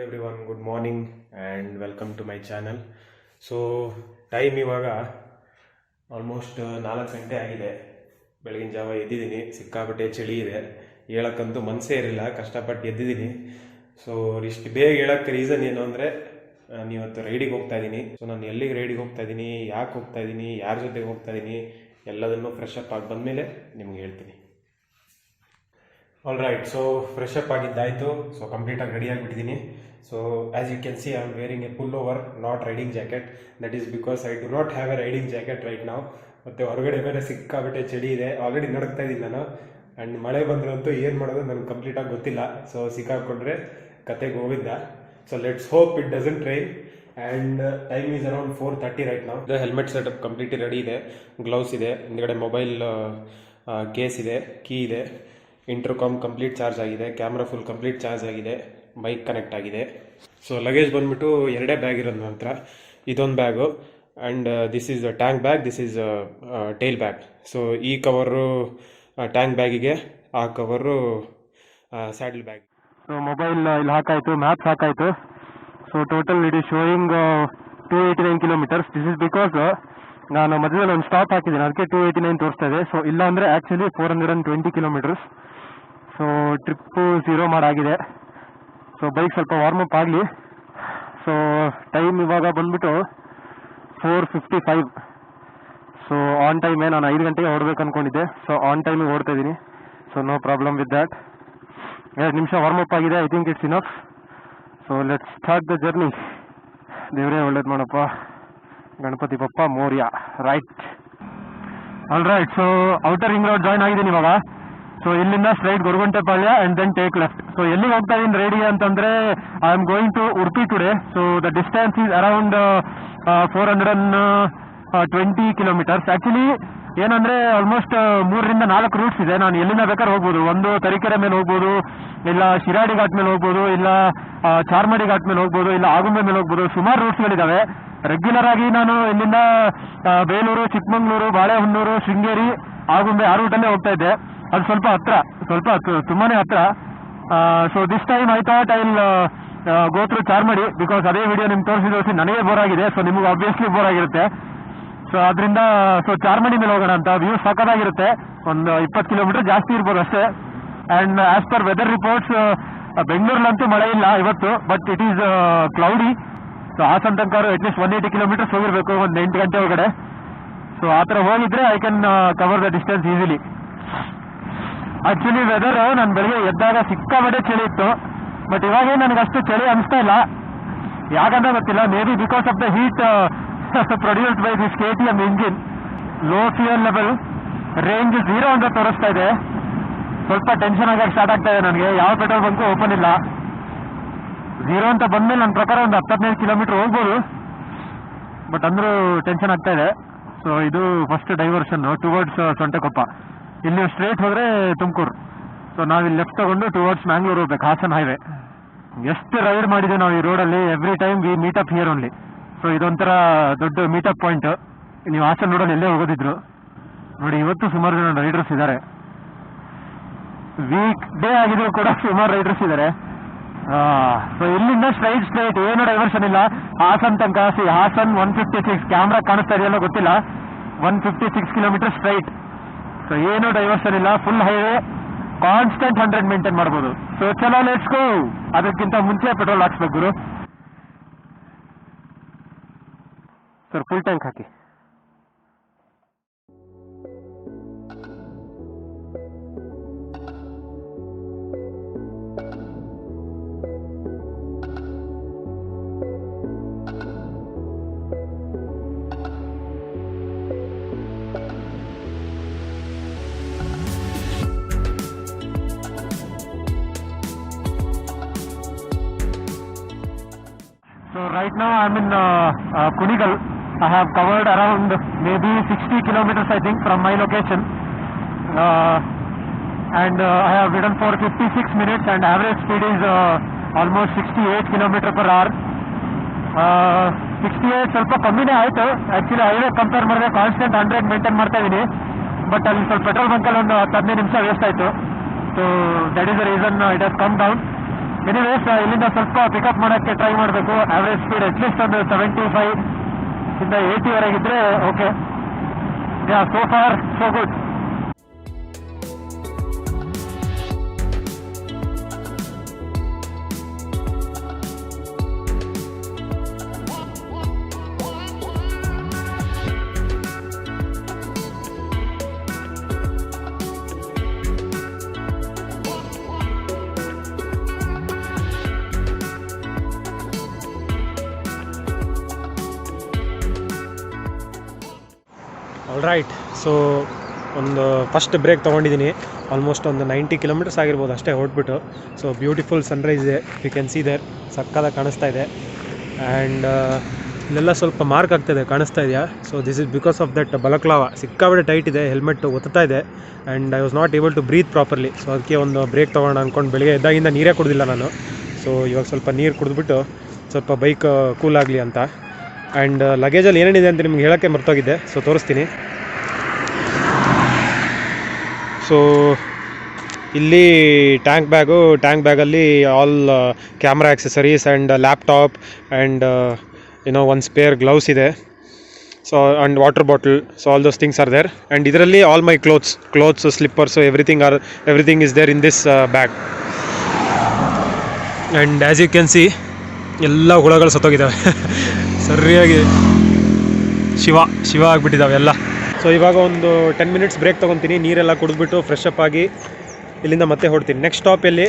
everyone, good morning and welcome to my channel. So time ಇವಾಗ almost 4 ಗಂಟೆ ಆಗಿದೆ. ಬೆಳಗಿನ ಜಾವ ಎದ್ದಿದ್ದೀನಿ. ಸಿಕ್ಕಾಪಟ್ಟೆ ಚಳಿ ಇದೆ, ಹೇಳಕ್ಕಂತೂ ಮನಸ್ಸೇ ಇರಲಿಲ್ಲ, ಕಷ್ಟಪಟ್ಟು ಎದ್ದಿದ್ದೀನಿ. ಸೊ ಇಷ್ಟು ಬೇಗ ಹೇಳೋಕ್ಕೆ ರೀಸನ್ ಏನು ಅಂದರೆ, ಇವತ್ತು ರೈಡಿಗೆ ಹೋಗ್ತಾ ಇದ್ದೀನಿ. ಸೊ ನಾನು ಎಲ್ಲಿಗೆ ರೈಡಿಗೆ ಹೋಗ್ತಾ ಇದ್ದೀನಿ, ಯಾಕೆ ಹೋಗ್ತಾ ಇದ್ದೀನಿ, ಯಾರ ಜೊತೆಗೆ ಹೋಗ್ತಾ ಇದ್ದೀನಿ ಎಲ್ಲದನ್ನು ಫ್ರೆಶ್ ಅಪ್ ಆಗಿ ಬಂದಮೇಲೆ ನಿಮ್ಗೆ ಹೇಳ್ತೀನಿ. All right, so fresh up ಆಗಿದ್ದಾಯಿತು. ಸೊ ಕಂಪ್ಲೀಟಾಗಿ ರೆಡಿ ಆಗಿಬಿಟ್ಟಿದ್ದೀನಿ. So as you can see I am wearing a pullover, not riding jacket. That is because I do not have a riding jacket right ನಾವು. ಮತ್ತು ಹೊರಗಡೆ ಬೇರೆ ಸಿಕ್ಕಾಬಿಟ್ಟೆ ಚಳಿ ಇದೆ. Already ನಡಕ್ತಾ ಇದ್ದೀನಿ ನಾನು. ಆ್ಯಂಡ್ ಮಳೆ ಬಂದ್ರಂತೂ ಏನು ಮಾಡೋದು ನನಗೆ ಕಂಪ್ಲೀಟಾಗಿ ಗೊತ್ತಿಲ್ಲ. ಸೊ ಸಿಕ್ಕಾಕೊಂಡ್ರೆ ಕತೆ ಗೋವಿಂದ. So let's hope it doesn't rain. And time is around 4:30 right ನಾವು. ಹೆಲ್ಮೆಟ್ ಸೆಟಪ್ ಕಂಪ್ಲೀಟ್ಲಿ ರೆಡಿ ಇದೆ, ಗ್ಲೌಸ್ ಇದೆ, ಹಿಂದ್ಗಡೆ ಮೊಬೈಲ್ ಕೇಸ್ ಇದೆ, ಕೀ ಇದೆ, ಇಂಟರ್ಕಾಮ್ ಕಂಪ್ಲೀಟ್ ಚಾರ್ಜ್ ಆಗಿದೆ, ಕ್ಯಾಮ್ರಾ ಫುಲ್ ಕಂಪ್ಲೀಟ್ ಚಾರ್ಜ್ ಆಗಿದೆ, ಮೈಕ್ ಕನೆಕ್ಟ್ ಆಗಿದೆ. ಸೊ ಲಗೇಜ್ ಬಂದುಬಿಟ್ಟು 2 ಬ್ಯಾಗ್ ಇರೋದು ನಂತರ ಇದೊಂದು bag, and this is tank bag, this is tail bag. So ಈ ಕವರು ಟ್ಯಾಂಕ್ ಬ್ಯಾಗಿಗೆ, ಆ cover saddle bag. So mobile ಇಲ್ಲಿ ಹಾಕಾಯಿತು, ಮ್ಯಾಪ್ಸ್ ಹಾಕಾಯಿತು. So total it is showing 289 kilometres. This is because ನಾನು ಮಧ್ಯದಲ್ಲಿ ಒಂದು ಸ್ಟಾಪ್ ಹಾಕಿದ್ದೀನಿ, ಅದಕ್ಕೆ 289 ತೋರಿಸ್ತಾ ಇದೆ. ಸೊ ಇಲ್ಲ ಅಂದರೆ ಆ್ಯಕ್ಚುಲಿ 420 ಕಿಲೋಮೀಟರ್ಸ್. ಸೊ ಟ್ರಿಪ್ಪು 0 ಮಾಡಾಗಿದೆ. ಸೊ ಬೈಕ್ ಸ್ವಲ್ಪ ವಾರ್ಮಪ್ ಆಗಲಿ. ಸೊ ಟೈಮ್ ಇವಾಗ ಬಂದ್ಬಿಟ್ಟು 4:55. ಸೊ ಆನ್ ಟೈಮೇ, ನಾನು 5 ಗಂಟೆಗೆ ಹೊರಡ್ಬೇಕು ಅಂದ್ಕೊಂಡಿದ್ದೆ. ಸೊ ಆನ್ ಟೈಮಿಗೆ ಓಡ್ತಾ ಇದ್ದೀನಿ. So no problem with that. 2 ನಿಮಿಷ ವಾರ್ಮಪ್ ಆಗಿದೆ. I think it's enough. So let's start the journey. ದೇವರೇ ಒಳ್ಳೇದು ಮಾಡಪ್ಪ, Ganapati Bappa Morya. Right, all right. So outer ring road join ಆಗಿದ್ದೀನಿ ಇವಾಗ. ಸೊ ಇಲ್ಲಿಂದ straight Goraguntepalya and then take left. So ಎಲ್ಲಿಗೆ ಹೋಗ್ತಾ ಇದ್ದೀನಿ ರೈಡಿಗೆ ಅಂತಂದರೆ, I am going to Udupi today. So the distance is around 420 kilometres. Actually ಏನಂದರೆ ಆಲ್ಮೋಸ್ಟ್ 3-4 ರೂಟ್ಸ್ ಇದೆ. ನಾನು ಎಲ್ಲಿಂದ ಬೇಕಾದ್ರೆ ಹೋಗ್ಬೋದು. ಒಂದು ತರೀಕೆರೆ ಮೇಲೆ ಹೋಗ್ಬೋದು, ಇಲ್ಲ ಶಿರಾಡಿ ಘಾಟ್ ಮೇಲೆ ಹೋಗ್ಬೋದು, ಇಲ್ಲ ಚಾರ್ಮಾಡಿ ಘಾಟ್ ಮೇಲೆ ಹೋಗ್ಬೋದು, ಇಲ್ಲ ಆಗುಂಬೆ ಮೇಲೆ ಹೋಗ್ಬೋದು. ಸುಮಾರು ರೂಟ್ಸ್ಗಳಿದ್ದಾವೆ. ರೆಗ್ಯುಲರ್ ಆಗಿ ನಾನು ಇಲ್ಲಿಂದ ಬೇಲೂರು, ಚಿಕ್ಕಮಂಗ್ಳೂರು, ಬಾಳೆಹೊನ್ನೂರು, ಶೃಂಗೇರಿ, ಆಗುಂಬೆ ಆ ರೂಟಲ್ಲೇ ಹೋಗ್ತಾ ಇದ್ದೆ. ಅದು ಸ್ವಲ್ಪ ತುಂಬಾ ಹತ್ರ. So this time I thought I will go through Charmadi, because ಅದೇ ವಿಡಿಯೋ ನಿಮ್ಗೆ ತೋರಿಸಿ ನನಗೆ ಬೋರ್ ಆಗಿದೆ. ಸೊ ನಿಮಗೆ ಆಬ್ವಿಯಸ್ಲಿ ಬೋರ್ ಆಗಿರುತ್ತೆ. ಸೊ ಅದರಿಂದ ಚಾರ್ಮಾಡಿ ಮೇಲೆ ಹೋಗೋಣ ಅಂತ. ವ್ಯೂ ಸಖತ್ತಾಗಿರುತ್ತೆ. ಒಂದು 20 ಕಿಲೋಮೀಟರ್ ಜಾಸ್ತಿ ಇರ್ಬೋದು ಅಷ್ಟೇ. And as per weather reports, ಬೆಂಗಳೂರಲ್ಲಂತೂ ಮಳೆ ಇಲ್ಲ ಇವತ್ತು, but it is cloudy. So Hassan ತನಕ ಅಟ್ಲೀಸ್ಟ್ 180 ಕಿಲೋಮೀಟರ್ಸ್ ಹೋಗಿರಬೇಕು ಒಂದು 8 ಗಂಟೆ ಒಳಗಡೆ. ಸೊ ಆ ಥರ ಹೋಗಿದ್ರೆ I can cover the distance easily. Actually weather, ನಾನು ಬೆಳಗ್ಗೆ ಎದ್ದಾಗ ಸಿಕ್ಕಾಪಟ್ಟೆ ಚಳಿ ಇತ್ತು, ಬಟ್ ಇವಾಗೇ ನನಗೆ ಅಷ್ಟು ಚಳಿ ಅನಿಸ್ತಾ ಇಲ್ಲ. ಯಾಕಂತ ಗೊತ್ತಿಲ್ಲ, may be because of the heat produced by this KTM engine. Low fuel level, range 0 ಅಂತ ತೋರಿಸ್ತಾ ಇದೆ. ಸ್ವಲ್ಪ ಟೆನ್ಷನ್ ಆಗಕ್ಕೆ ಸ್ಟಾರ್ಟ್ ಆಗ್ತಾ ಇದೆ ನನಗೆ. ಯಾವ ಪೆಟ್ರೋಲ್ ಬಂಕು ಓಪನ್ ಇಲ್ಲ. 0 ಅಂತ ಬಂದಮೇಲೆ ನನ್ನ ಪ್ರಕಾರ ಒಂದು 10-15 ಕಿಲೋಮೀಟರ್ ಹೋಗ್ಬೋದು, ಬಟ್ ಅಂದರೂ ಟೆನ್ಷನ್ ಆಗ್ತಾ ಇದೆ. ಸೊ ಇದು ಫಸ್ಟ್ ಡೈವರ್ಷನ್ ಟುವರ್ಡ್ಸ್ ಸೊಂಟೆಕೊಪ್ಪ. ಇಲ್ಲಿ ಸ್ಟ್ರೇಟ್ ಹೋದರೆ ತುಮಕೂರು. ಸೊ ನಾವಿಲ್ಲಿ ಲೆಫ್ಟ್ ತಗೊಂಡು ಟುವರ್ಡ್ಸ್ ಮ್ಯಾಂಗ್ಳೂರು ಹೋಗ್ಬೇಕು, ಹಾಸನ್ ಹೈವೇ. ಎಷ್ಟು ರೈಡ್ ಮಾಡಿದ್ದೀವಿ ನಾವು ಈ ರೋಡಲ್ಲಿ. Every time we meet up here only. So ಇದೊಂಥರ ದೊಡ್ಡ ಮೀಟಪ್ ಪಾಯಿಂಟ್. ನೀವು ಹಾಸನ್ ರೋಡಲ್ಲಿ ಎಲ್ಲೇ ಹೋಗೋದಿದ್ರು ನೋಡಿ, ಇವತ್ತು ಸುಮಾರು ಜನ ರೈಡರ್ಸ್ ಇದ್ದಾರೆ. ವೀಕ್ ಡೇ ಆಗಿದ್ರು ಕೂಡ ಸುಮಾರು ರೈಡರ್ಸ್ ಇದ್ದಾರೆ. ಸೊ ಇಲ್ಲಿಂದ ಸ್ಟ್ರೈಟ್ ಏನು ಡೈವರ್ಷನ್ ಇಲ್ಲ. ಹಾಸನ್ ತನಕ ಹಾಸನ್ 156, ಕ್ಯಾಮ್ರಾ ಕಾಣಿಸ್ತಾ ಇದೆಯಲ್ಲ ಗೊತ್ತಿಲ್ಲ, 156 ಕಿಲೋಮೀಟರ್ ಸ್ಟ್ರೈಟ್. ಸೊ ಏನು ಡೈವರ್ಷನ್ ಇಲ್ಲ, ಫುಲ್ ಹೈವೇ, ಕಾನ್ಸ್ಟೆಂಟ್ 100 ಮೇಂಟೈನ್ ಮಾಡ್ಬೋದು. ಸೊ ಚಲೋ, ಲೆಟ್ಸ್ ಗೋ. ಅದಕ್ಕಿಂತ ಮುಂಚೆ petrol ಹಾಕ್ಸ್ಬೇಕು Guru. Sir full tank hockey. So right now I'm in Kunigal. I have covered around maybe 60 kilometers I think from my location, and I have ridden for 56 minutes and average speed is almost 68 km/h. 68 ಸ್ವಲ್ಪ ಕಮ್ಮಿನೇ ಆಯಿತು. Actually highway compare ಮಾಡಿದ್ರೆ constant 100 maintain ಮಾಡ್ತಾ ಇದ್ದೀನಿ, but ಅಲ್ಲಿ ಸ್ವಲ್ಪ petrol ಬಂಕಲ್ಲಿ ಒಂದು 10-15 ನಿಮಿಷ ವೇಸ್ಟ್ ಆಯಿತು. So that is the reason it has come down. Anyways ಇಲ್ಲಿಂದ ಸ್ವಲ್ಪ ಪಿಕಪ್ ಮಾಡೋಕ್ಕೆ ಟ್ರೈ ಮಾಡಬೇಕು. ಆವ್ರೇಜ್ ಸ್ಪೀಡ್ ಅಟ್ಲೀಸ್ಟ್ ಒಂದು 75 ಇಂದ 80ವರೆಗಿದ್ರೆ okay. Yeah, so far so good. Alright, so ಒಂದು ಫಸ್ಟ್ ಬ್ರೇಕ್ ತೊಗೊಂಡಿದ್ದೀನಿ. ಆಲ್ಮೋಸ್ಟ್ ಒಂದು 90 ಕಿಲೋಮೀಟರ್ಸ್ ಆಗಿರ್ಬೋದು ಅಷ್ಟೇ ಹೊರಟ್ಬಿಟ್ಟು. ಸೊ ಬ್ಯೂಟಿಫುಲ್ ಸನ್ರೈಸ್ ಇದೆ, ಯು ಕ್ಯಾನ್ ಸಿ ದೇರ್, ಸಕ್ಕದಾಗಿ ಕಾಣಿಸ್ತಾ ಇದೆ. ಆ್ಯಂಡ್ ಇಲ್ಲೆಲ್ಲ ಸ್ವಲ್ಪ ಮಾರ್ಕ್ ಆಗ್ತಾಯಿದೆ, ಕಾಣಿಸ್ತಾ ಇದೆಯಾ? So this is because of that balaclava. ಸಿಕ್ಕಾಬಡೆ ಟೈಟ್ ಇದೆ, ಹೆಲ್ಮೆಟ್ ಒತ್ತಾ ಇದೆ and I was not able to breathe properly. So ಅದಕ್ಕೆ ಒಂದು ಬ್ರೇಕ್ ತೊಗೊಳ್ಳೋಣ ಅಂದ್ಕೊಂಡು ಬೆಳಿಗ್ಗೆ ಎದ್ದಾಗಿಂದ ನೀರೇ ಕುಡಿದಿಲ್ಲ ನಾನು. ಸೊ ಇವಾಗ ಸ್ವಲ್ಪ ನೀರು ಕುಡಿದ್ಬಿಟ್ಟು ಸ್ವಲ್ಪ ಬೈಕ್ ಕೂಲ್ ಆಗಲಿ ಅಂತ. ಆ್ಯಂಡ್ ಲಗೇಜಲ್ಲಿ ಏನೇನಿದೆ ಅಂತ ನಿಮ್ಗೆ ಹೇಳೋಕ್ಕೆ ಮರ್ತೋಗಿದ್ದೆ, ಸೊ ತೋರಿಸ್ತೀನಿ. ಸೊ ಇಲ್ಲಿ ಟ್ಯಾಂಕ್ ಬ್ಯಾಗಲ್ಲಿ all camera accessories and laptop and ಒಂದು ಸ್ಪೇರ್ ಗ್ಲೌಸ್ ಇದೆ. So and water bottle, so all those things are there. And ಇದರಲ್ಲಿ all my clothes slippers everything is there in this bag. And as you can see ಎಲ್ಲ ಹುಳಗಳು ಸತ್ತೋಗಿದ್ದಾವೆ ಸರಿಯಾಗಿ ಶಿವ ಆಗಿಬಿಟ್ಟಿದ್ದಾವೆ ಎಲ್ಲ. So ಇವಾಗ ಒಂದು 10 minutes break ತೊಗೊತೀನಿ, ನೀರೆಲ್ಲ ಕುಡಿದ್ಬಿಟ್ಟು fresh up ಆಗಿ ಇಲ್ಲಿಂದ ಮತ್ತೆ ಹೊಡ್ತೀನಿ. ನೆಕ್ಸ್ಟ್ ಸ್ಟಾಪಲ್ಲಿ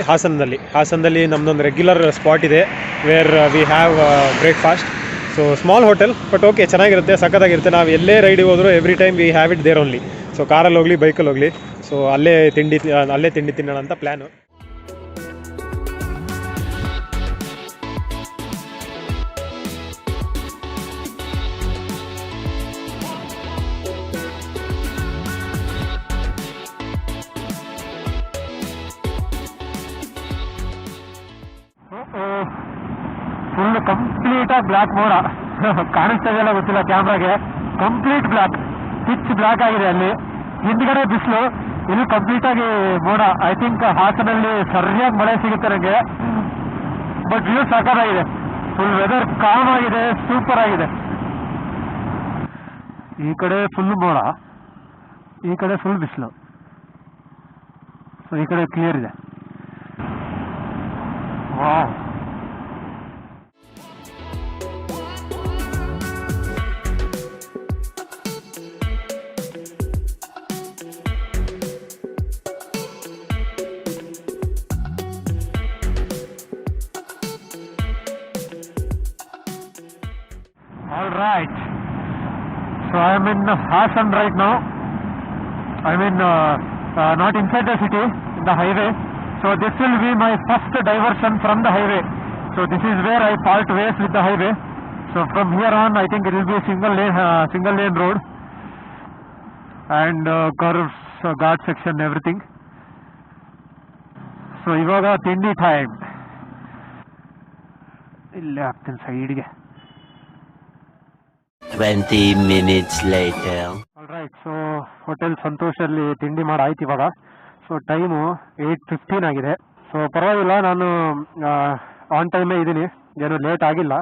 ಹಾಸನದಲ್ಲಿ ನಮ್ಮದೊಂದು ರೆಗ್ಯುಲರ್ ಸ್ಪಾಟ್ ಇದೆ where we have breakfast. So small hotel, but okay, ಚೆನ್ನಾಗಿರುತ್ತೆ, ಸಖತ್ತಾಗಿರುತ್ತೆ. ನಾವು ಎಲ್ಲೇ ರೈಡಿಗೆ ಹೋದರೂ every time we have it there only. So ಕಾರಲ್ಲಿ ಹೋಗಲಿ ಬೈಕಲ್ಲಿ ಹೋಗಲಿ, ಸೊ ಅಲ್ಲೇ ತಿಂಡಿ ತಿನ್ನೋಣ ಅಂತ ಪ್ಲ್ಯಾನು. ಫುಲ್ ಕಂಪ್ಲೀಟಾಗಿ ಬ್ಲ್ಯಾಕ್ ಮೋಡ ಕಾಣಿಸ್ತಾ ಇದೆಯಲ್ಲ ಗೊತ್ತಿಲ್ಲ ಕ್ಯಾಮ್ರಾಗೆ. ಕಂಪ್ಲೀಟ್ ಬ್ಲ್ಯಾಕ್, ಪಿಚ್ ಬ್ಲ್ಯಾಕ್ ಆಗಿದೆ. ಅಲ್ಲಿ ಹಿಂದ್ಗಡೆ ಬಿಸಿಲು, ಇಲ್ಲಿ ಕಂಪ್ಲೀಟಾಗಿ ಮೋಡ. ಐ ಥಿಂಕ್ ಹಾಸನಲ್ಲಿ ಸರಿಯಾಗಿ ಮಳೆ ಸಿಗುತ್ತೆ ನನಗೆ. ಬಟ್ ವ್ಯೂ ಸಾಕಾಗಿದೆ, ಫುಲ್ ವೆದರ್ ಕಾಮ್ ಆಗಿದೆ, ಸೂಪರ್ ಆಗಿದೆ. ಈ ಕಡೆ ಫುಲ್ ಮೋಡ, ಈ ಕಡೆ ಫುಲ್ ಬಿಸಿಲು. ಸೊ ಈ ಕಡೆ ಕ್ಲಿಯರ್ ಇದೆ. Wow. All right, so I am in Hassan right now. I am in not inside the city, in the highway. So this will be my first diversion from the highway. So this is where I part ways with the highway. So from here on, I think it will be a single lane road and curves, guard section, everything. So ivaga tindi time. Ille ಆಗ್ತೀನಿ ಸೈಡ್ಗೆ. 20 minutes later. Alright, so hotel ಸಂತೋಷಲ್ಲಿ ತಿಂಡಿ ಮಾಡಿ ಆಯ್ತು ಇವಾಗ. So time 8:15 ಆಗಿದೆ. So ಪರವಾಗಿಲ್ಲ, ನಾನು ಆನ್ ಟೈಮೇ ಇದ್ದೀನಿ, ಏನು ಲೇಟ್ ಆಗಿಲ್ಲ.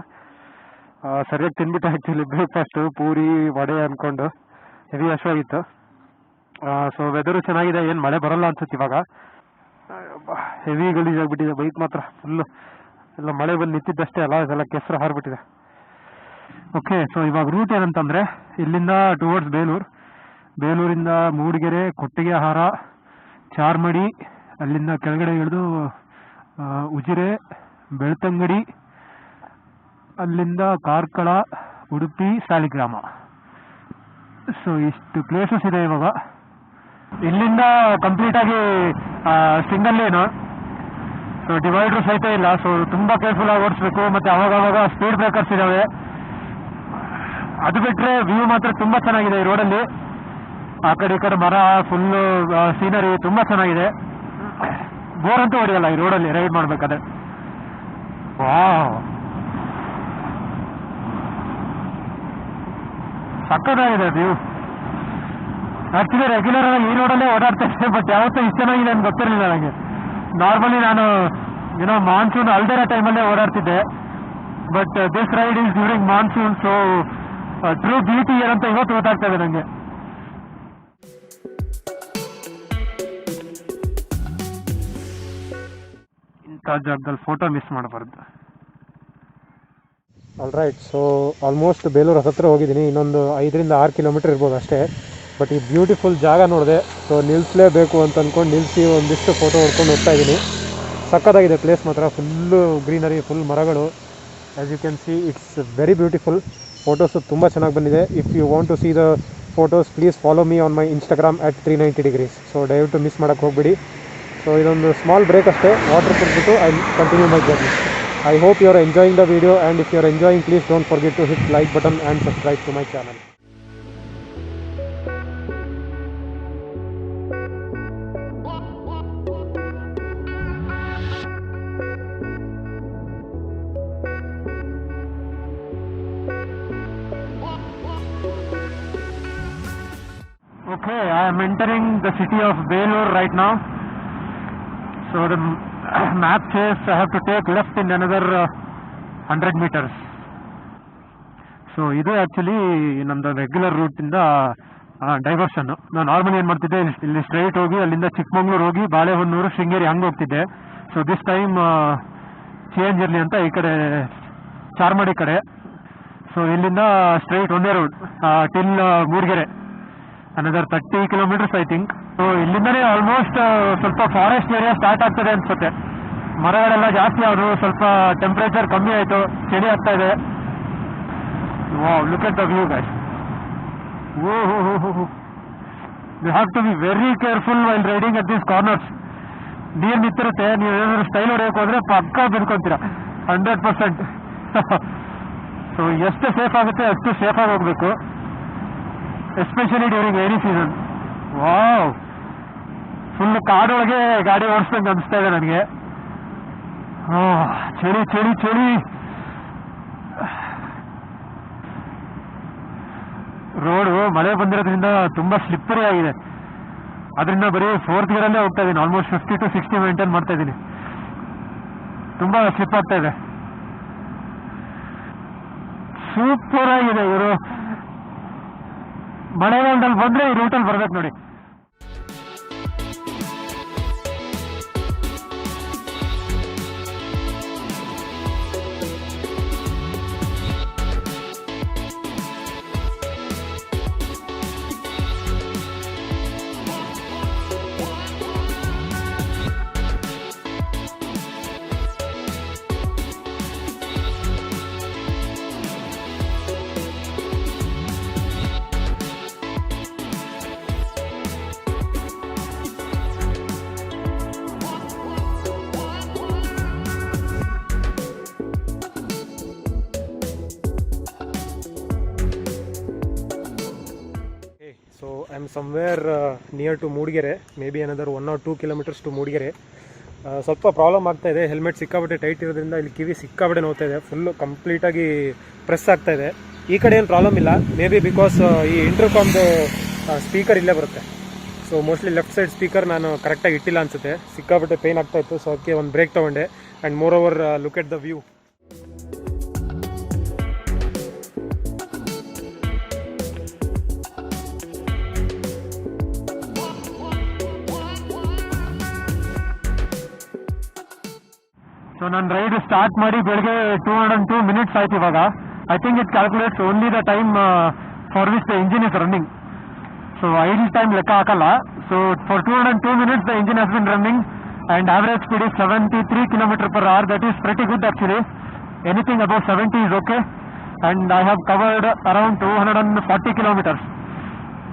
ಸರಿಯಾಗಿ ತಿಂದ್ಬಿಟ್ಟು ಆ್ಯಕ್ಚುಲಿ ಬ್ರೇಕ್ಫಾಸ್ಟು ಪೂರಿ ವಡೆ ಅಂದ್ಕೊಂಡು ಹೆವಿ ಹಶ್ವಾಗಿತ್ತು. ಸೊ ವೆದರು ಚೆನ್ನಾಗಿದೆ, ಏನು ಮಳೆ ಬರೋಲ್ಲ ಅನ್ಸುತ್ತೆ ಇವಾಗ. ಹೆವಿ ಗಲೀಜಾಗ್ಬಿಟ್ಟಿದೆ ಬೈಕ್ ಮಾತ್ರ ಫುಲ್ಲು. ಎಲ್ಲ ಮಳೆ ಬಂದು ನಿಂತಿದ್ದಷ್ಟೇ ಅಲ್ಲ, ಇದೆಲ್ಲ ಕೆಸರು ಹಾರಿಬಿಟ್ಟಿದೆ. ಓಕೆ, ಸೊ ಇವಾಗ ರೂಟ್ ಏನಂತಂದರೆ ಇಲ್ಲಿಂದ ಟುವರ್ಡ್ಸ್ ಬೇಲೂರಿಂದ ಮೂಡಿಗೆರೆ, ಕೊಟ್ಟಿಗೆಹಾರ, ಚಾರ್ಮಡಿ, ಅಲ್ಲಿಂದ ಕೆಳಗಡೆ ಇಳಿದು ಉಜಿರೆ, ಬೆಳ್ತಂಗಡಿ, ಅಲ್ಲಿಂದ ಕಾರ್ಕಳ, ಉಡುಪಿ, ಸಾಲಿಗ್ರಾಮ. ಸೊ ಇಷ್ಟು ಪ್ಲೇಸಸ್ ಇದೆ ಇವಾಗ. ಇಲ್ಲಿಂದ ಕಂಪ್ಲೀಟಾಗಿ ಸಿಂಗಲ್ ಲೇನು, ಸೊ ಡಿವೈಡ್ರು ಸಹಿತ ಇಲ್ಲ. ಸೊ ತುಂಬ ಕೇರ್ಫುಲ್ಲಾಗಿ ಓಡಿಸ್ಬೇಕು. ಮತ್ತು ಅವಾಗವಾಗ ಸ್ಪೀಡ್ ಬ್ರೇಕರ್ಸ್ ಇದ್ದಾವೆ. ಅದು ಬಿಟ್ಟರೆ ವ್ಯೂ ಮಾತ್ರ ತುಂಬ ಚೆನ್ನಾಗಿದೆ ಈ ರೋಡಲ್ಲಿ. ಆ ಕಡೆ ಈ ಕಡೆ ಮರ, ಫುಲ್ಲು ಸೀನರಿ ತುಂಬ ಚೆನ್ನಾಗಿದೆ. ಬೋರ್ ಅಂತೂ ಹೊಡೆಯಲ್ಲ ಈ ರೋಡಲ್ಲಿ ರೈಡ್ ಮಾಡಬೇಕಾದ್ರೆ. ವಾವ್, ಸಕ್ಕತ್ತಾಗಿದೆ ವ್ಯೂ. ಆ್ಯಕ್ಚುಲಿ ರೆಗ್ಯುಲರ್ ಆಗಿ ಈ ರೋಡಲ್ಲೇ ಓಡಾಡ್ತಾ ಇದ್ದೆ, ಬಟ್ ಯಾವತ್ತೂ ಇಷ್ಟು ಚೆನ್ನಾಗಿದೆ ಅಂತ ಗೊತ್ತಿರಲಿಲ್ಲ ನನಗೆ. ನಾರ್ಮಲಿ ನಾನು ಏನೋ ಮಾನ್ಸೂನ್ ಅಲ್ದಿರೋ ಟೈಮಲ್ಲೇ ಓಡಾಡ್ತಿದ್ದೆ. But this ride is during monsoon, so true beauty ಏನಂತ ಇವತ್ತು ಗೊತ್ತಾಗ್ತಾ ಇದೆ ನನಗೆ. ಇಂಥ ಜಾಗದಲ್ಲಿ ಫೋಟೋ ಮಿಸ್ ಮಾಡಬಾರ್ದು. All right, so almost Belur ಹತ್ರ ಹೋಗಿದ್ದೀನಿ. ಇನ್ನೊಂದು 5-6 ಕಿಲೋಮೀಟರ್ ಇರ್ಬೋದು ಅಷ್ಟೇ. ಬಟ್ ಈ ಬ್ಯೂಟಿಫುಲ್ ಜಾಗ ನೋಡಿದೆ, ಸೊ ನಿಲ್ಲಿಸಲೇಬೇಕು ಅಂತ ಅಂದ್ಕೊಂಡು ನಿಲ್ಲಿಸಿ ಒಂದಿಷ್ಟು ಫೋಟೋ ಹೊಡ್ಕೊಂಡು ಹೋಗ್ತಾ ಇದ್ದೀನಿ. ಸಕ್ಕತ್ತಾಗಿದೆ ಪ್ಲೇಸ್ ಮಾತ್ರ, ಫುಲ್ಲು ಗ್ರೀನರಿ, ಫುಲ್ ಮರಗಳು. As you can see it's very beautiful. Photos ತುಂಬ ಚೆನ್ನಾಗಿ ಬಂದಿದೆ. If you want to see the photos please follow me on my Instagram @390 degrees. So ದಯವಿಟ್ಟು ಮಿಸ್ ಮಾಡೋಕ್ಕೆ ಹೋಗ್ಬಿಡಿ. ಸೊ ಇದೊಂದು ಸ್ಮಾಲ್ ಬ್ರೇಕ್ ಅಷ್ಟೇ, ವಾಟರ್ ಕುಡಿದ್ಬಿಟ್ಟು I continue my journey. I hope you are enjoying the video, and if you are enjoying, please don't forget to hit like button and subscribe to my channel. Okay, I am entering the city of Belur right now. So the map says I have to take left in another 100 meters. So ಇದು actually ನಮ್ಮದು regular ರೂಟಿಂದ diversion. ನಾನು normally ಏನು ಮಾಡ್ತಿದ್ದೆ, ಇಲ್ಲಿ straight ಹೋಗಿ ಅಲ್ಲಿಂದ ಚಿಕ್ಕಮಂಗ್ಳೂರು ಹೋಗಿ ಬಾಳೆಹೊನ್ನೂರು, ಶೃಂಗೇರಿ ಹಂಗೆ ಹೋಗ್ತಿದ್ದೆ. ಸೊ ದಿಸ್ ಟೈಮ್ ಚೇಂಜ್ ಇರಲಿ ಅಂತ ಈ ಕಡೆ ಚಾರ್ಮಾಡಿ ಕಡೆ. ಸೊ ಇಲ್ಲಿಂದ ಸ್ಟ್ರೈಟ್ ಒಂದೇ road till Mudigere, another 30 kilometers I think. So ಇಲ್ಲಿಂದನೇ ಆಲ್ಮೋಸ್ಟ್ ಸ್ವಲ್ಪ ಫಾರೆಸ್ಟ್ ಏರಿಯಾ ಸ್ಟಾರ್ಟ್ ಆಗ್ತದೆ ಅನ್ಸುತ್ತೆ. ಮರಗಳೆಲ್ಲ ಜಾಸ್ತಿ ಆದರೂ ಸ್ವಲ್ಪ ಟೆಂಪ್ರೇಚರ್ ಕಮ್ಮಿ ಆಯಿತು, ಚಳಿ ಆಗ್ತಾ ಇದೆ. Wow, look at the view guys. You have to be very careful while riding at these corners. ನೀರು ನಿಂತಿರುತ್ತೆ, ನೀವು ಏನಾದರೂ ಸ್ಟೈಲ್ ಹೊಡೆಯೋಕೆ ಹೋದರೆ ಪಕ್ಕ ಬಿದ್ಕೊತೀರ 100%. ಸೊ ಎಷ್ಟು ಸೇಫ್ ಆಗುತ್ತೆ ಅಷ್ಟು ಸೇಫಾಗಿ ಹೋಗಬೇಕು, especially during rainy season. Wow, full ಕಾಡೊಳಗೆ ಗಾಡಿ ಓಡಿಸ್ದಂಗೆ ಅನಿಸ್ತಾ ಇದೆ ನನಗೆ. ಚಳಿ ಚಳಿ ಚಳಿ. ರೋಡು ಮಳೆ ಬಂದಿರೋದ್ರಿಂದ ತುಂಬ ಸ್ಲಿಪ್ಪರಿ ಆಗಿದೆ. ಅದರಿಂದ ಬರೀ 4th ಗೇರಲ್ಲೇ ಹೋಗ್ತಾ ಇದ್ದೀನಿ. ಆಲ್ಮೋಸ್ಟ್ 50 to 60 ಮೇಂಟೈನ್ ಮಾಡ್ತಾ ಇದ್ದೀನಿ. ತುಂಬ ಸ್ಲಿಪ್ ಆಗ್ತಾ ಇದೆ. ಸೂಪರ್ ಆಗಿದೆ ಇವರು. ಮಳೆಗಾಲದಲ್ಲಿ ಬಂದರೆ ಈ ರೂಟಲ್ಲಿ ಬರ್ಬೇಕು ನೋಡಿ. So I am somewhere near to Mudigere, may be another 1 or 2 kilometers to Mudigere. ಸ್ವಲ್ಪ ಪ್ರಾಬ್ಲಮ್ ಆಗ್ತಾ ಇದೆ. ಹೆಲ್ಮೆಟ್ ಸಿಕ್ಕಾಬಿಟ್ಟೆ ಟೈಟ್ ಇರೋದ್ರಿಂದ ಇಲ್ಲಿ ಕಿವಿ ಸಿಕ್ಕಾಬಿಟ್ಟೆ ನೋಡ್ತಾ ಇದೆ, ಫುಲ್ಲು ಕಂಪ್ಲೀಟಾಗಿ ಪ್ರೆಸ್ ಆಗ್ತಾ ಇದೆ. ಈ ಕಡೆ ಏನು ಪ್ರಾಬ್ಲಮ್ ಇಲ್ಲ, ಮೇ ಬಿ ಬಿಕಾಸ್ ಈ ಇಂಟರ್ಕಾಮ್ದು ಸ್ಪೀಕರ್ ಇಲ್ಲೇ ಬರುತ್ತೆ. So mostly left side speaker ನಾನು ಕರೆಕ್ಟಾಗಿ ಇಟ್ಟಿಲ್ಲ ಅನಿಸುತ್ತೆ, ಸಿಕ್ಕಾಬಿಟ್ಟೆ ಪೇನ್ ಆಗ್ತಾ ಇತ್ತು. ಸೊ ಅದಕ್ಕೆ ಒಂದು ಬ್ರೇಕ್ ತೊಗೊಂಡೆ. And moreover look at the view. So ನಾನು ರೈಡ್ ಸ್ಟಾರ್ಟ್ ಮಾಡಿ ಬೆಳಗ್ಗೆ 202 minutes ಆಯ್ತು ಇವಾಗ. I think it calculates only the time for which the engine is running. So idle time ಲೆಕ್ಕ ಹಾಕಲ್ಲ. So for 202 minutes the engine has been running and average speed is 73 km/h. That is pretty good actually. Anything about 70 is okay. And I have covered around 240 kilometers.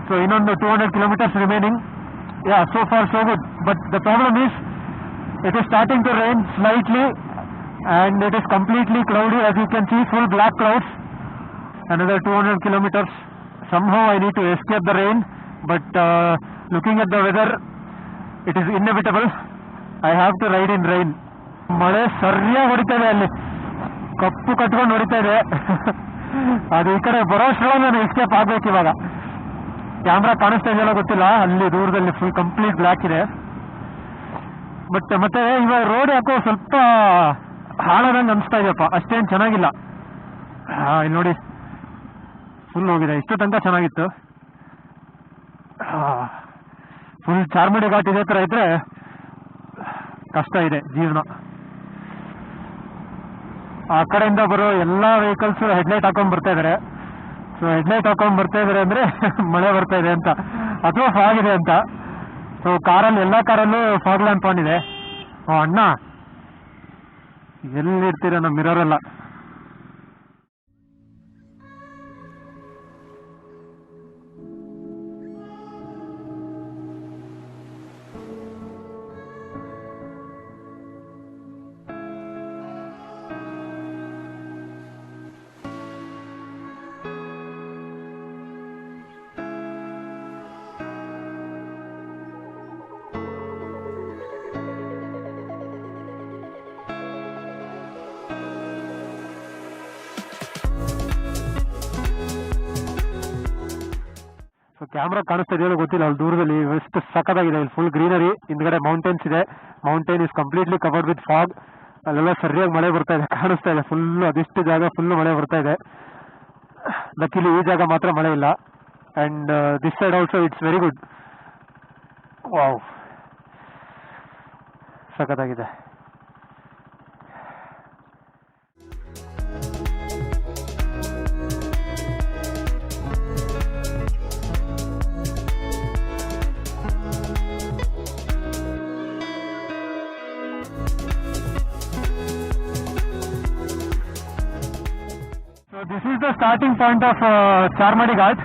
So ಇನ್ನೊಂದು 200 kilometers remaining. Yeah, so far so good. But the problem is it is starting to rain slightly and it is completely cloudy, as you can see, full black clouds. Another 200 kilometers. Somehow I need to escape the rain, but looking at the weather, it is inevitable. I have to ride in rain. ಮಳೆ ಸರಿಯಾಗಿ ಹೊಡಿತಾ ಇದೆ, ಅಲ್ಲಿ ಕಪ್ಪು ಕಟ್ಕೊಂಡು ಹೊಡಿತಾ ಇದೆ. ಅದು ಈ ಕಡೆ ಬರೋಷ್ಟರೊಳಗೆ ನಾನು ಎಸ್ಕೇಪ್ ಆಗಬೇಕು. ಇವಾಗ ಕ್ಯಾಮ್ರಾ ಕಾಣಿಸ್ತಾ ಇದೆಯಲ್ಲ ಗೊತ್ತಿಲ್ಲ, ಅಲ್ಲಿ ದೂರದಲ್ಲಿ ಫುಲ್ ಕಂಪ್ಲೀಟ್ ಬ್ಲ್ಯಾಕ್ ಇದೆ. ಬಟ್ ಮತ್ತೆ ಇವಾಗ ರೋಡ್ ಯಾಕೋ ಸ್ವಲ್ಪ ಹಾಳಾದಂಗೆ ಅನಿಸ್ತಾ ಇದೆಯಪ್ಪ, ಅಷ್ಟೇನು ಚೆನ್ನಾಗಿಲ್ಲ. ಇಲ್ಲಿ ನೋಡಿ ಫುಲ್ ಹೋಗಿದೆ, ಇಷ್ಟು ತನಕ ಚೆನ್ನಾಗಿತ್ತು. ಫುಲ್ ಚಾರ್ಮಡಿ ಘಾಟ್ ಇದೇ ಥರ ಇದ್ರೆ ಕಷ್ಟ ಇದೆ ಜೀವನ. ಆ ಕಡೆಯಿಂದ ಬರೋ ಎಲ್ಲ ವೆಹಿಕಲ್ಸು ಹೆಡ್ಲೈಟ್ ಹಾಕೊಂಡು ಬರ್ತಾ ಇದ್ದಾರೆ. ಸೊ ಹೆಡ್ಲೈಟ್ ಹಾಕೊಂಡು ಬರ್ತಾ ಇದ್ದಾರೆ ಅಂದರೆ ಮಳೆ ಬರ್ತಾ ಇದೆ ಅಂತ ಅಥವಾ ಫಾಗ್ ಇದೆ ಅಂತ. ಸೊ ಕಾರಲ್ಲಿ ಎಲ್ಲ ಕಾರಲ್ಲೂ ಫಾಗ್ ಲ್ಯಾಂಪ್ ಆನ್ ಇದೆ. ಅಣ್ಣ ಎಲ್ಲಿರ್ತೀರ ನಮ್ಮ ಮಿರರೆಲ್ಲ. ಸೊ ಕ್ಯಾಮ್ರಾ ಕಾಣಿಸ್ತಾ ಇದೆಯೋ ಗೊತ್ತಿಲ್ಲ, ಅಲ್ಲಿ ದೂರದಲ್ಲಿ ಎಷ್ಟು ಸಖತ್ತಾಗಿದೆ. ಇಲ್ಲಿ ಫುಲ್ ಗ್ರೀನರಿ, ಹಿಂದ್ಗಡೆ ಮೌಂಟೇನ್ಸ್ ಇದೆ. Mountain is completely covered with fog. ಅಲ್ಲೆಲ್ಲ ಸರಿಯಾಗಿ ಮಳೆ ಬರ್ತಾ ಇದೆ, ಕಾಣಿಸ್ತಾ ಇದೆ ಫುಲ್ಲು. ಅದೆಷ್ಟು ಜಾಗ ಫುಲ್ಲು ಮಳೆ ಬರ್ತಾ ಇದೆ. ಲಕ್ಕಿಲಿ ಈ ಜಾಗ ಮಾತ್ರ ಮಳೆ ಇಲ್ಲ. And this side also it's very good. Wow, ಸಖತ್ತಾಗಿದೆ. This is the starting point of Charmadi Ghat.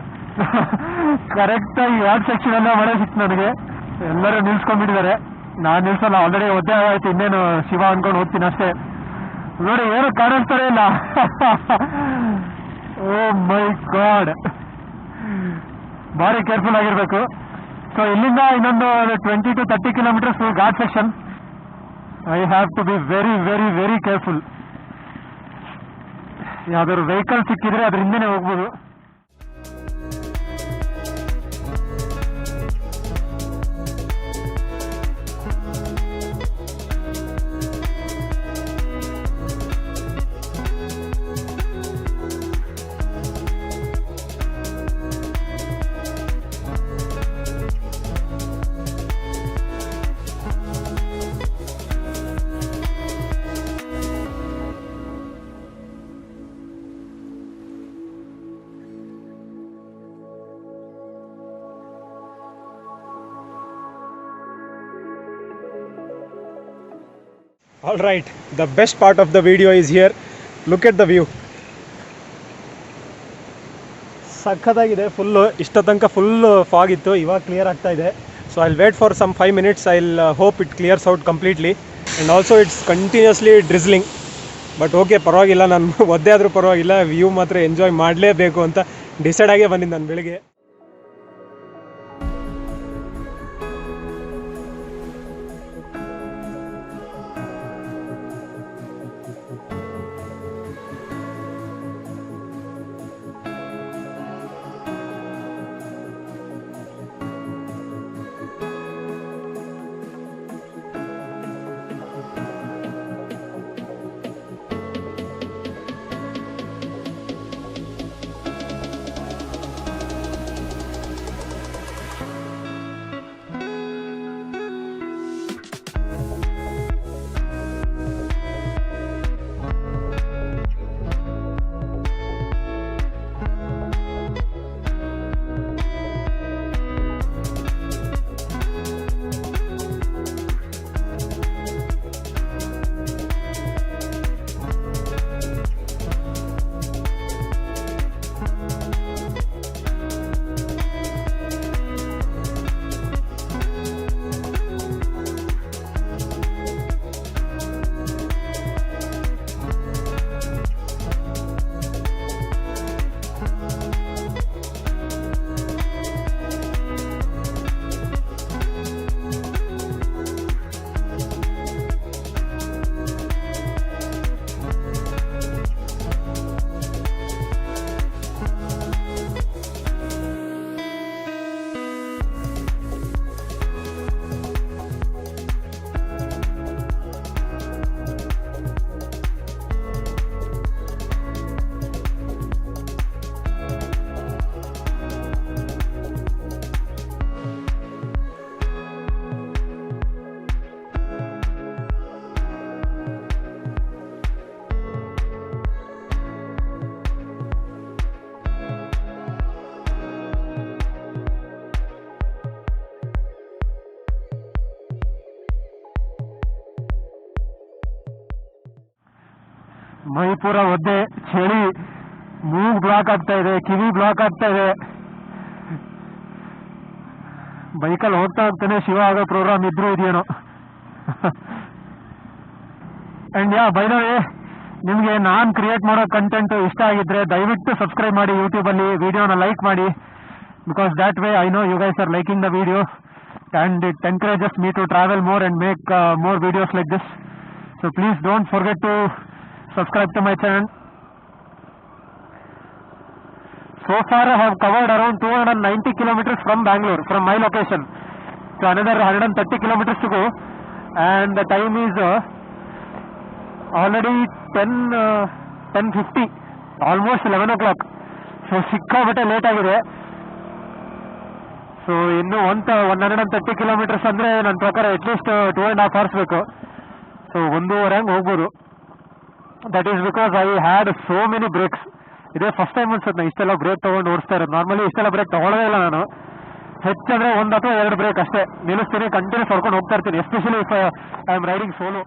ಕರೆಕ್ಟಾಗಿ ಘಾಟ್ ಸೆಕ್ಷನ್ ಎಲ್ಲ ಮಳೆ ಸಿಕ್ತು ನನಗೆ. ಎಲ್ಲರೂ ನಿಲ್ಸ್ಕೊಂಡ್ಬಿಟ್ಟಿದ್ದಾರೆ, ನಾನು ನಿಲ್ಸಲ್ಲ, ಆಲ್ರೆಡಿ ಒದ್ದೆ ಆಯ್ತು. ಇನ್ನೇನು ಶಿವ ಅನ್ಕೊಂಡು ಹೋಗ್ತೀನಿ ಅಷ್ಟೇ. ನೋಡಿ ಏನು ಕಾಣಿಸ್ತಾರೆ ಇಲ್ಲ. ಓ ಮೈ ಗಾಡ್, ಭಾರಿ ಕೇರ್ಫುಲ್ ಆಗಿರಬೇಕು. ಸೊ ಇಲ್ಲಿಂದ ಇನ್ನೊಂದು 20 to 30 kilometers ghat section. I have to be very very very careful. ಯಾವ್ದಾದ್ರು ವೆಹಿಕಲ್ ಸಿಕ್ಕಿದ್ರೆ ಅದ್ರ ಹಿಂದೆನೇ ಹೋಗ್ಬೋದು. All right, the best part of the video is here. Look at the view. ಸಖತ್ತಾಗಿದೆ ಫುಲ್ಲು. ಇಷ್ಟ ತನಕ ಫುಲ್ ಫಾಗ್ ಇತ್ತು, ಇವಾಗ ಕ್ಲಿಯರ್ ಆಗ್ತಾ ಇದೆ. So I will wait for some 5 minutes. I will hope it clears out completely. And also it's continuously drizzling. But okay, ಪರವಾಗಿಲ್ಲ, ನಾನು ಒದ್ದೆ ಆದರೂ ಪರವಾಗಿಲ್ಲ, ವ್ಯೂ ಮಾತ್ರ ಎಂಜಾಯ್ ಮಾಡಲೇಬೇಕು ಅಂತ ಡಿಸೈಡ್ ಆಗೇ ಬಂದಿದ್ದು ನಾನು ಬೆಳಿಗ್ಗೆ. ಮೈ ಪೂರ ಒದ್ದೆ, ಚಳಿ, ಮೂಗ್ ಬ್ಲಾಕ್ ಆಗ್ತಾ ಇದೆ, ಕಿವಿ ಬ್ಲಾಕ್ ಆಗ್ತಾ ಇದೆ. ಬೈಕಲ್ಲಿ ಹೋಗ್ತಾ ಹೋಗ್ತಾನೆ ಶಿವ ಆಗೋ ಪ್ರೋಗ್ರಾಮ್ ಇದ್ರೂ ಇದೆಯೇನೋ. ಆ್ಯಂಡ್ ಬೈ ದ ವೇ, ನಿಮಗೆ ನಾನು ಕ್ರಿಯೇಟ್ ಮಾಡೋ ಕಂಟೆಂಟ್ ಇಷ್ಟ ಆಗಿದ್ರೆ ದಯವಿಟ್ಟು ಸಬ್ಸ್ಕ್ರೈಬ್ ಮಾಡಿ ಯೂಟ್ಯೂಬಲ್ಲಿ, ವಿಡಿಯೋನ ಲೈಕ್ ಮಾಡಿ, because that way I know you guys are liking the video and it encourages me to travel more and make more videos like this. So please don't forget to subscribe to my channel. So far I have covered around 290 kilometers from Bangalore, from my location. So another 130 kilometers to go, and the time is already 10:50, almost 11 o'clock. So ಸಿಕ್ಕಾಬಟ್ಟೆ late ಆಗಿದೆ. So ಇನ್ನು 130 kilometres ಅಂದರೆ ನನ್ನ ಪ್ರಕಾರ at least 2.5 hours ಬೇಕು. So 1.5 ಹಂಗೆ ಹೋಗ್ಬೋದು. That is because I had so many breaks. ಇದೇ ಫಸ್ಟ್ ಟೈಮ್ ಅನ್ಸುತ್ತೆ ನಾನು ಇಷ್ಟೆಲ್ಲ ಬ್ರೇಕ್ ತೊಗೊಂಡು ಓಡಿಸ್ತಾ ಇರೋದು. ನಾರ್ಮಲಿ ಇಷ್ಟೆಲ್ಲ ಬ್ರೇಕ್ ತೊಗೊಳ್ಳೋದೇ ಇಲ್ಲ ನಾನು. ಹೆಚ್ಚಂದರೆ 1 ಅಥವಾ 2 ಬ್ರೇಕ್ ಅಷ್ಟೇ ನಿಲ್ಲಿಸ್ತೀನಿ, ಕಂಟಿನ್ಯೂಸ್ ಹೊಡ್ಕೊಂಡು ಹೋಗ್ತಾ ಇರ್ತೀನಿ, especially if I am riding solo.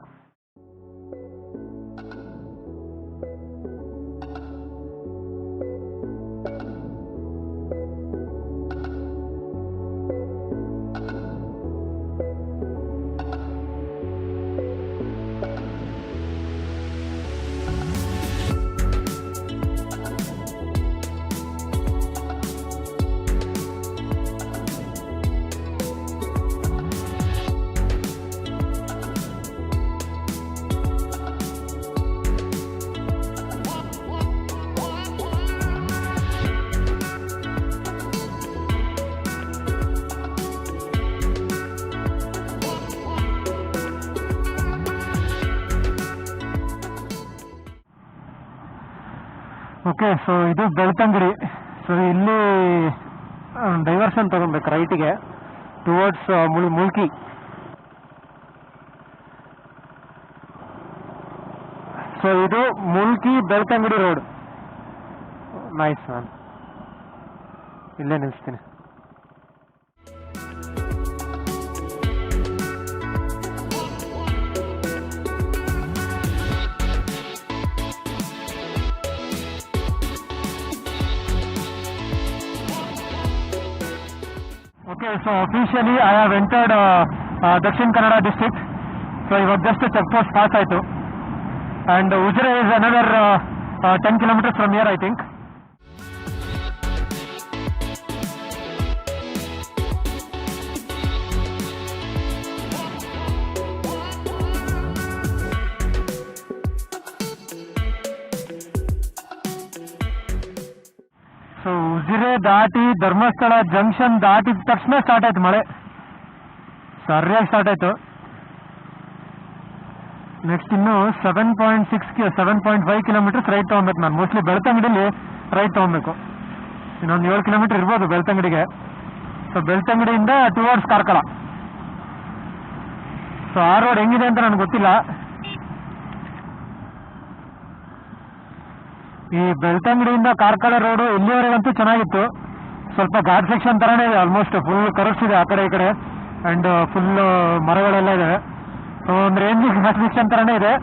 Okay, so ಇದು ಬೆಳ್ತಂಗಡಿ. ಸೊ ಇಲ್ಲಿ ಡೈವರ್ಷನ್ ತಗೊಬೇಕು ರೈಟಿಗೆ ಟುವರ್ಡ್ಸ್ ಮುಲ್ಕಿ. ಸೊ ಇದು ಮುಲ್ಕಿ ಬೆಳ್ತಂಗಡಿ ರೋಡ್. ನೈಸ್, ನಾನು ಇಲ್ಲೇ ನಿಲ್ಲಿಸ್ತೀನಿ. Okay, so officially I have entered Dakshin Kannada district. So iವಾಗ just check post pass ಆಯಿತು. And Ujre is another 10 kilometers from here, I think. So Ujire ದಾಟಿ Dharmasthala junction ದಾಟಿದ ತಕ್ಷಣ start ಆಯ್ತು ಮಳೆ, ಸರಿಯಾಗಿ ಸ್ಟಾರ್ಟ್ ಆಯಿತು. ನೆಕ್ಸ್ಟ್ ಇನ್ನು 7.5 ಕಿಲೋಮೀಟರ್ಸ್ ರೈಟ್ ತೊಗೊಬೇಕು. ನಾನು ಮೋಸ್ಟ್ಲಿ ಬೆಳ್ತಂಗಡಿಲಿ ರೈಟ್ ತೊಗೊಬೇಕು. ಇನ್ನೊಂದು 7 ಕಿಲೋಮೀಟರ್ ಇರ್ಬೋದು ಬೆಳ್ತಂಗಡಿಗೆ. ಸೊ ಬೆಳ್ತಂಗಡಿಯಿಂದ ಟುವರ್ಡ್ಸ್ ಕಾರ್ಕಳ. ಸೊ ಆ ರೋಡ್ ಹೆಂಗಿದೆ ಅಂತ ನನಗೆ ಗೊತ್ತಿಲ್ಲ. ಈ ಬೆಳ್ತಂಗಡಿಯಿಂದ ಕಾರ್ಕಳ ರೋಡು ಇಲ್ಲಿವರೆಗಂತೂ ಚೆನ್ನಾಗಿತ್ತು. ಸ್ವಲ್ಪ ಘಾಟ್ ಸೆಕ್ಷನ್ ಥರನೇ ಇದೆ, ಆಲ್ಮೋಸ್ಟ್ ಫುಲ್ ಕರ್ವ್ಸ್ ಇದೆ ಆ ಕಡೆ ಈ ಕಡೆ, ಆ್ಯಂಡ್ ಫುಲ್ ಮರಗಳೆಲ್ಲ ಇದೆ. ಸೊ ಒಂದು ರೇಂಜಿಗೆ ಘಾಟ್ ಸೆಕ್ಷನ್ ಥರನೇ ಇದೆ.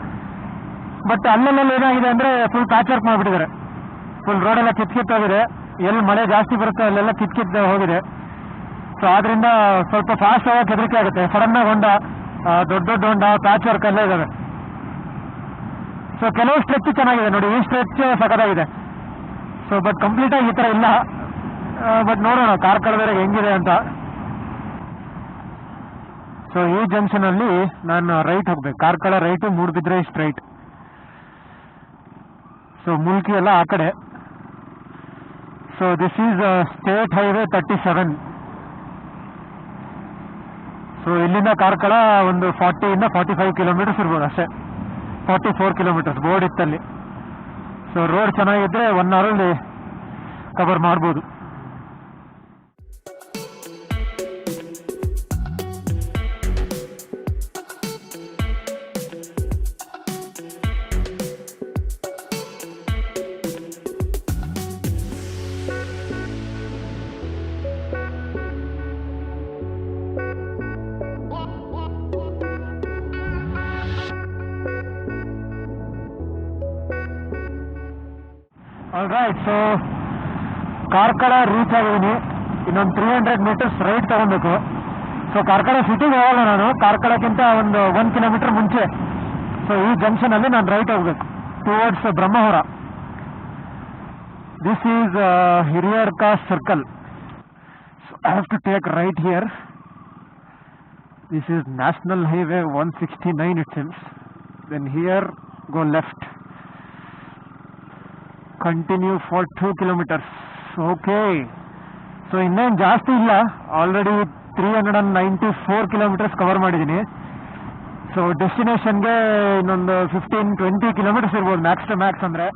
ಬಟ್ ಅಲ್ಲೆಲ್ಲ ಏನಾಗಿದೆ ಅಂದರೆ ಫುಲ್ ಪ್ಯಾಚ್ ವರ್ಕ್ ಮಾಡಿಬಿಟ್ಟಿದ್ದಾರೆ. ಫುಲ್ ರೋಡೆಲ್ಲ ಕಿತ್ಕಿತ್ತೋಗಿದೆ. ಎಲ್ಲಿ ಮಳೆ ಜಾಸ್ತಿ ಬರುತ್ತೆ ಅಲ್ಲೆಲ್ಲ ಕಿತ್ಕಿತ್ತು ಹೋಗಿದೆ. ಸೊ ಆದ್ದರಿಂದ ಸ್ವಲ್ಪ ಫಾಸ್ಟ್ ಹೋಗೋಕೆ ಹೆದರಿಕೆ ಆಗುತ್ತೆ. ಸಡನ್ನಾಗಿ ಹೊಂಡ, ದೊಡ್ಡ ದೊಡ್ಡ ಹೊಂಡ, ಪ್ಯಾಚ್ ವರ್ಕ್ ಎಲ್ಲ ಇದ್ದಾವೆ. ಸೊ ಕೆಲವು ಸ್ಟ್ರೆಚ್ ಚೆನ್ನಾಗಿದೆ ನೋಡಿ, ಈ ಸ್ಟ್ರೆಚ್ ಸಖತ್ತಾಗಿದೆ. ಸೊ ಬಟ್ ಕಂಪ್ಲೀಟಾಗಿ ಈ ಥರ ಇಲ್ಲ. ಬಟ್ ನೋಡೋಣ ಕಾರ್ಕಳದವರೆಗೆ ಹೆಂಗಿದೆ ಅಂತ. ಸೊ ಈ ಜಂಕ್ಷನಲ್ಲಿ ನಾನು ರೈಟ್ ಹೋಗ್ಬೇಕು. Karkala right, Moodbidri straight. So Mulki ಎಲ್ಲ ಆ ಕಡೆ. So this is state highway 37. So ಇಲ್ಲಿಂದ ಕಾರ್ಕಳ ಒಂದು 40 ಇಂದ 45 ಕಿಲೋಮೀಟರ್ಸ್ ಇರ್ಬೋದು ಅಷ್ಟೇ. 44 ಕಿಲೋಮೀಟರ್ಸ್ ಬೋರ್ಡ್ ಇತ್ತಲ್ಲಿ. ಸೊ ರೋಡ್ ಚೆನ್ನಾಗಿದ್ದರೆ 1 ಅವರಲ್ಲಿ ಕವರ್ ಮಾಡ್ಬೋದು. ಆಲ್ರೈಟ್, ಸೊ ಕಾರ್ಕಳ ರೀಚ್ ಆಗಿದ್ದೀನಿ. ಇನ್ನೊಂದು 300 ಮೀಟರ್ಸ್ ರೈಟ್ ತಗೊಬೇಕು. ಸೊ ಕಾರ್ಕಳ ಸಿಟಿಗೆ ಹೋಗಲ್ಲ ನಾನು, ಕಾರ್ಕಳಕ್ಕಿಂತ ಒಂದು 1 ಕಿಲೋಮೀಟರ್ ಮುಂಚೆ. ಸೊ ಈ ಜಂಕ್ಷನಲ್ಲಿ ನಾನು ರೈಟ್ ಹೋಗ್ಬೇಕು towards Brahmavara. This is Hiriadka circle. So I have to take right here. This is National Highway 169 it seems. Then here go left. Continue for 2 kilometers. Okay. So ಇನ್ನೇನು ಜಾಸ್ತಿ ಇಲ್ಲ, ಆಲ್ರೆಡಿ 394 ಕಿಲೋಮೀಟರ್ಸ್ ಕವರ್ ಮಾಡಿದ್ದೀನಿ. So ಡೆಸ್ಟಿನೇಷನ್ಗೆ ಇನ್ನೊಂದು 15-20 kilometres ಇರ್ಬೋದು Max to Max ಅಂದರೆ.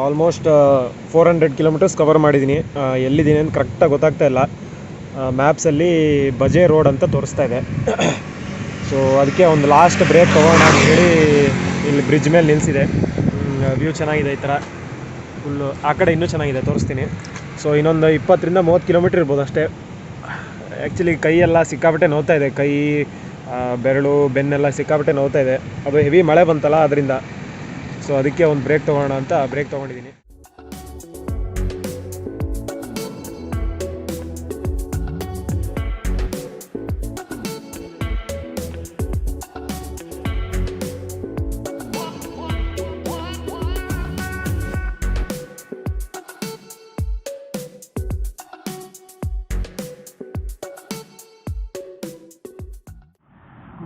Almost 400 kilometres cover ಮಾಡಿದ್ದೀನಿ. ಎಲ್ಲಿದ್ದೀನಿ ಅಂತ ಕರೆಕ್ಟಾಗಿ ಗೊತ್ತಾಗ್ತಾ ಇಲ್ಲ. ಮ್ಯಾಪ್ಸಲ್ಲಿ ಬಜೆ ರೋಡ್ ಅಂತ ತೋರಿಸ್ತಾ ಇದೆ. ಸೊ ಅದಕ್ಕೆ ಒಂದು ಲಾಸ್ಟ್ ಬ್ರೇಕ್ ತೊಗೋಣ ಅಂತ ಹೇಳಿ ಇಲ್ಲಿ ಬ್ರಿಡ್ಜ್ ಮೇಲೆ ನಿಲ್ಲಿಸಿದೆ. ವ್ಯೂ ಚೆನ್ನಾಗಿದೆ, ಈ ಥರ ಫುಲ್ಲು. ಆ ಕಡೆ ಇನ್ನೂ ಚೆನ್ನಾಗಿದೆ, ತೋರಿಸ್ತೀನಿ. ಸೊ ಇನ್ನೊಂದು 20-30 ಕಿಲೋಮೀಟ್ರ್ ಇರ್ಬೋದು ಅಷ್ಟೇ. ಆ್ಯಕ್ಚುಲಿ ಕೈಯೆಲ್ಲ ಸಿಕ್ಕಾಪಟ್ಟೆ ನೋವ್ತಾ ಇದೆ, ಕೈ ಬೆರಳು ಬೆನ್ನೆಲ್ಲ ಸಿಕ್ಕಾಪಟ್ಟೆ ನೋವ್ತಾ ಇದೆ. ಅದು ಹೆವಿ ಮಳೆ ಬಂತಲ್ಲ ಅದರಿಂದ. ಸೊ ಅದಕ್ಕೆ ಒಂದು ಬ್ರೇಕ್ ತೊಗೋಣ ಅಂತ ಬ್ರೇಕ್ ತೊಗೊಂಡಿದ್ದೀನಿ.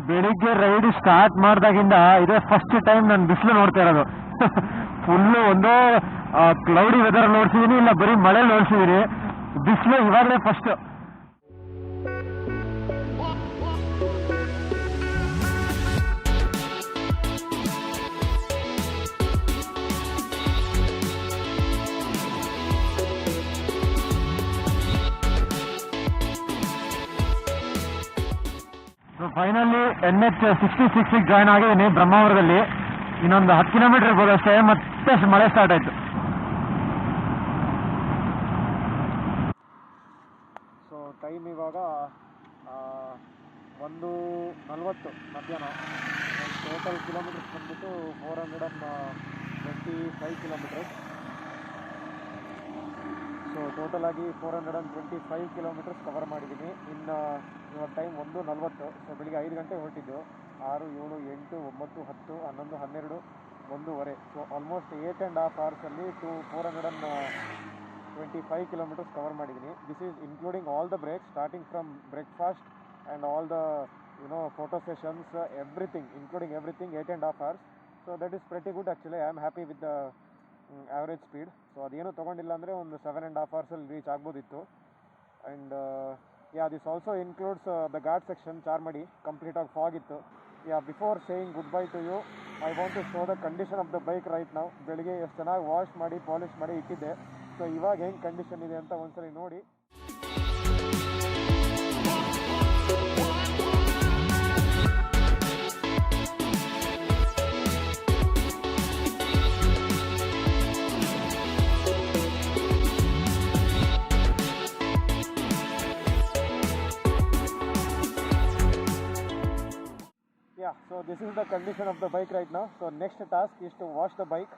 ಬೆಳಿಗ್ಗೆ ರೈಡ್ ಸ್ಟಾರ್ಟ್ ಮಾಡಿದಾಗಿಂದ ಇದೇ ಫಸ್ಟ್ ಟೈಮ್ ನಾನು ಬಿಸಿಲು ನೋಡ್ತಾ ಇರೋದು. ಫುಲ್ಲು ಒಂದೋ ಕ್ಲೌಡಿ ವೆದರ್ ನೋಡ್ಸಿದ್ದೀನಿ, ಇಲ್ಲ ಬರೀ ಮಳೆ ನೋಡ್ಸಿದ್ದೀನಿ. ಬಿಸಿಲು ಇವಾಗಲೇ ಫಸ್ಟ್. ಫೈನಲಿ NH 66 ಜಾಯ್ನ್ ಆಗಿದ್ದೀನಿ ಬ್ರಹ್ಮಾವರದಲ್ಲಿ. ಇನ್ನೊಂದು 10 ಕಿಲೋಮೀಟರ್ ಇರ್ಬೋದು ಅಷ್ಟೇ, ಮತ್ತೆ ಮಳೆ ಸ್ಟಾರ್ಟ್ ಆಯಿತು. ಸೊ ಟೈಮ್ ಇವಾಗ 1:40 ಮಧ್ಯಾಹ್ನ. ಟೋಟಲ್ ಕಿಲೋಮೀಟರ್ಸ್ ಬಂದ್ಬಿಟ್ಟು 425 ಕಿಲೋಮೀಟರ್ಸ್. ಸೊ ಟೋಟಲ್ ಆಗಿ 425 ಕಿಲೋಮೀಟರ್ಸ್ ಕವರ್ ಮಾಡಿದ್ದೀನಿ. ಇನ್ನು ಇವಾಗ ಟೈಮ್ 1:40. ಸೊ ಬೆಳಿಗ್ಗೆ 5 ಗಂಟೆ ಹೊರಟಿದ್ದು. 6, 7, 8, 9, 10, 11, 12, 1:15. ಸೊ ಆಲ್ಮೋಸ್ಟ್ 8.5 ಅವರ್ಸಲ್ಲಿ 425 ಕಿಲೋಮೀಟರ್ಸ್ ಕವರ್ ಮಾಡಿದ್ದೀನಿ. This is including all the breaks, starting from breakfast and all the photo sessions, everything, including everything 8.5 hours. So that is pretty good actually. I am happy with the average speed. So ಅದೇನು ತೊಗೊಂಡಿಲ್ಲ ಅಂದರೆ ಒಂದು 7.5 ಅವರ್ಸಲ್ಲಿ reach ಆಗ್ಬೋದಿತ್ತು. And this also includes the Ghat section, Charmadi. ಕಂಪ್ಲೀಟಾಗಿ fog ಇತ್ತು. Before saying good bye to you, I want to show the condition of the bike right ನಾವು. ಬೆಳಿಗ್ಗೆ ಎಷ್ಟು ಚೆನ್ನಾಗಿ ವಾಶ್ ಮಾಡಿ ಪಾಲಿಷ್ ಮಾಡಿ ಇಟ್ಟಿದ್ದೆ. ಸೊ ಇವಾಗ ಹೆಂಗೆ ಕಂಡೀಷನ್ ಇದೆ ಅಂತ ಒಂದ್ಸರಿ ನೋಡಿ. So this is the condition of the bike right now. So next task is to wash the bike.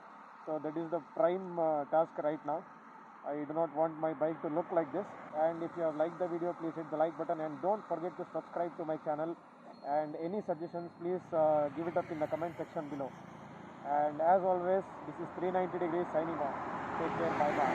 So that is the prime task right now. I do not want my bike to look like this. And if you have liked the video, please hit the like button and don't forget to subscribe to my channel. And any suggestions, please give it up in the comment section below. And as always, this is 390 Degrees signing off. Take care. Bye bye.